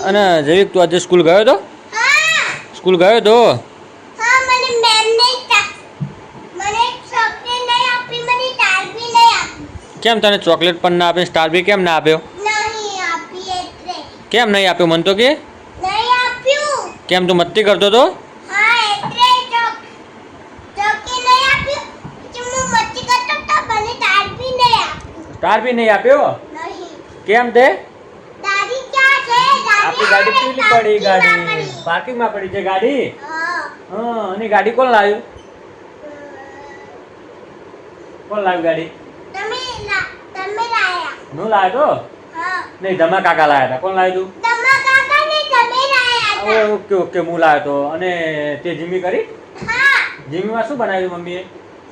અને જૈવિક તું આજે સ્કૂલ ગયો તો? હા. સ્કૂલ ગયો તો? હા, મને મેમ ને મને ચોકલેટ નહીં આપી, મને સ્ટાર બી નહીં આપી. કેમ તને ચોકલેટ પણ ના આપી, સ્ટાર બી કેમ ના આપ્યો? નહીં આપી એટલે. કેમ નહીં આપ્યો મન તો કે? નહીં આપ્યું. કેમ તું મસ્તી કરતો તો? હા, એટલે ચોકલેટ નહીં આપ્યું. પછી હું મસ્તી કરતો તો, મને સ્ટાર બી નહીં આપ્યું. સ્ટાર બી નહીં આપ્યો? નહીં. કેમ તે? દાદી ક્યાં છે? આપણી ગાડી પીલી પડી, ગાડી પાર્કિંગમાં પડી છે ગાડી. હા. હા, અને ગાડી કોણ લાવ્યું? કોણ લાવ્યું ગાડી? તમે લાયા. હું લાવ્યો તો? હા. નહીં, ધમા કાકા લાવ્યા હતા. કોણ લાવ્યું તું? તમારા કાકા ને તમે લાયા હતા. ઓકે ઓકે, હું લાવ્યો તો. અને તે જીમી કરી? હા. જીમીમાં શું બનાવ્યું મમ્મીએ?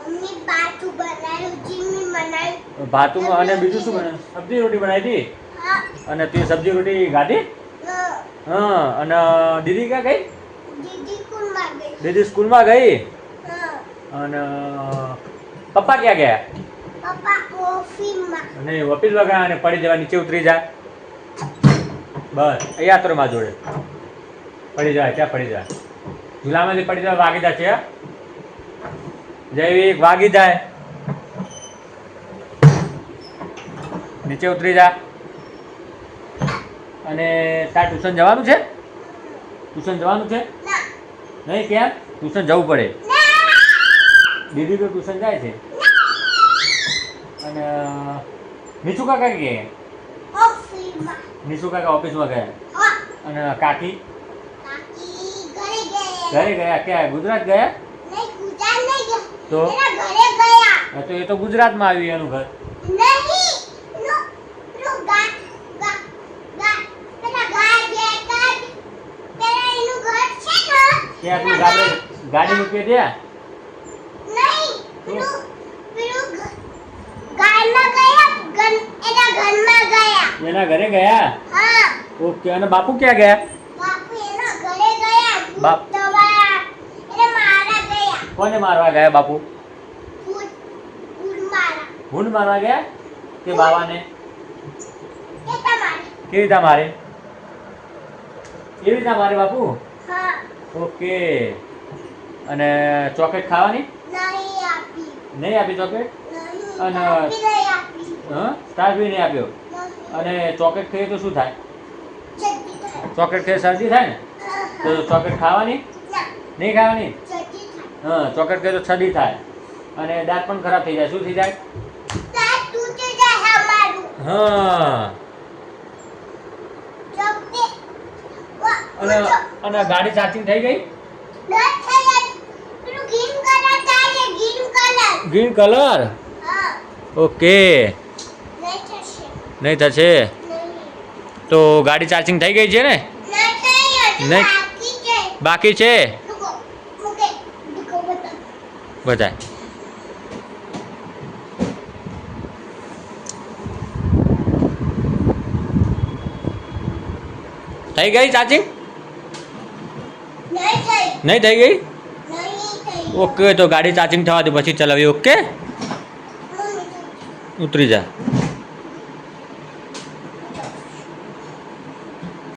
મમ્મી બાતુ બનાવ્યું, જીમી બનાવ્યું. ભાતુમાં અને બીજું શું બનાવ્યું? સબ્જી રોટી બનાવી હતી. હા. અને તે સબ્જી રોટી ખાધી? હા. અને દીદી ક્યાં ગઈ? દીદી સ્કૂલમાં ગઈ. દીદી સ્કૂલમાં ગઈ. હા. અને પપ્પા ક્યાં ગયા? પપ્પા ઓફિસમાં. અને ઓફિસ વગર અને પડી જવા, નીચે ઉતરી જા. બસ અહીંયા તો માં જોડે પડી જાય. ક્યાં પડી જાય? ઝૂલામાંથી પડી જાય, વાગી જાય છે. જૈવિક વાગી જાય, નીચે ઉતરી જા. અને તાર ટ્યુશન જવાનું છે? ટ્યુશન જવાનું છે? ના. નહીં, કેમ? ટ્યુશન જવું પડે. ના. દીદી તો ટ્યુશન જાય છે. અને નીચુ કાકા કે? ઓફિસમાં. નીચુ કાકા ઓફિસમાં ગયા. હા. અને કાકી? કાકી ઘરે ગયા. ઘરે ગયા. ક્યાં? ગુજરાત ગયા? નહીં, ગુજરાત નહીં ગયા. તો? એના ઘરે ગયા. હા, તો એ તો ગુજરાતમાં આવ્યું એનું ઘર. નહીં. પેલું પેલા ગાય બેટા પેલા એનું ઘર છે ને. ત્યાં તું ગાડી મૂકી દે. નહીં. પેલું ગાયમાં ગયા. એના ઘરમાં ગયા. એના ઘરે ગયા? હા. ઓકે. અને બાપુ ક્યાં ગયા? બાપુ એના ઘરે ગયા. બાપ દવા એને મારા ગયા. કોને મારવા ગયા બાપુ? ભૂત મારા. ભૂંડ મારવા ગયા કે બાવાને? એ તમારે. કેવી રીતે મારે? કેવી રીતે મારે બાપુ? હા. ઓકે. અને ચોકલેટ ખાવાની? નહીં આપી. નહીં આપી ચોકલેટ? નહીં. અને નહીં આપી. હા, સ્ટાર બી નહીં આપ્યો. નહીં. અને ચોકલેટ ખાઈએ તો શું થાય? જલ્દી થાય. ચોકલેટ ખાઈએ શરદી થાય ને? તો ચોકલેટ ખાવાની? ના. નહીં ખાવાની? જલ્દી થાય. હા, ચોકલેટ ખાઈએ તો શરદી થાય. અને દાંત પણ ખરાબ થઈ જાય. શું થઈ જાય? દાંત તૂટી જાય અમારું. હા. ચોકલેટ. અને અને ગાડી ચાર્જિંગ થઈ ગઈ? નહીં થઈ. પેલું ગ્રીન કલર ચાલે. Green colour. Green colour? હા. ઓકે. નહીં થશે. નહીં થશે? નહીં. તો ગાડી ચાર્જિંગ થઈ ગઈ છે ને? નહીં થઈ. હજુ નહીં. બાકી છે. બાકી છે? રૂકો. મૂકે. દીકો બતા. બધાય. થઈ ગઈ ચાર્જિંગ? નહીં થઈ. નહીં થઈ ગઈ? નહીં થઈ. ઓકે. તો ગાડી ચાર્જિંગ થવા દે, પછી ચલાવી. ઓકે, મમ્મી ઉતરી જા.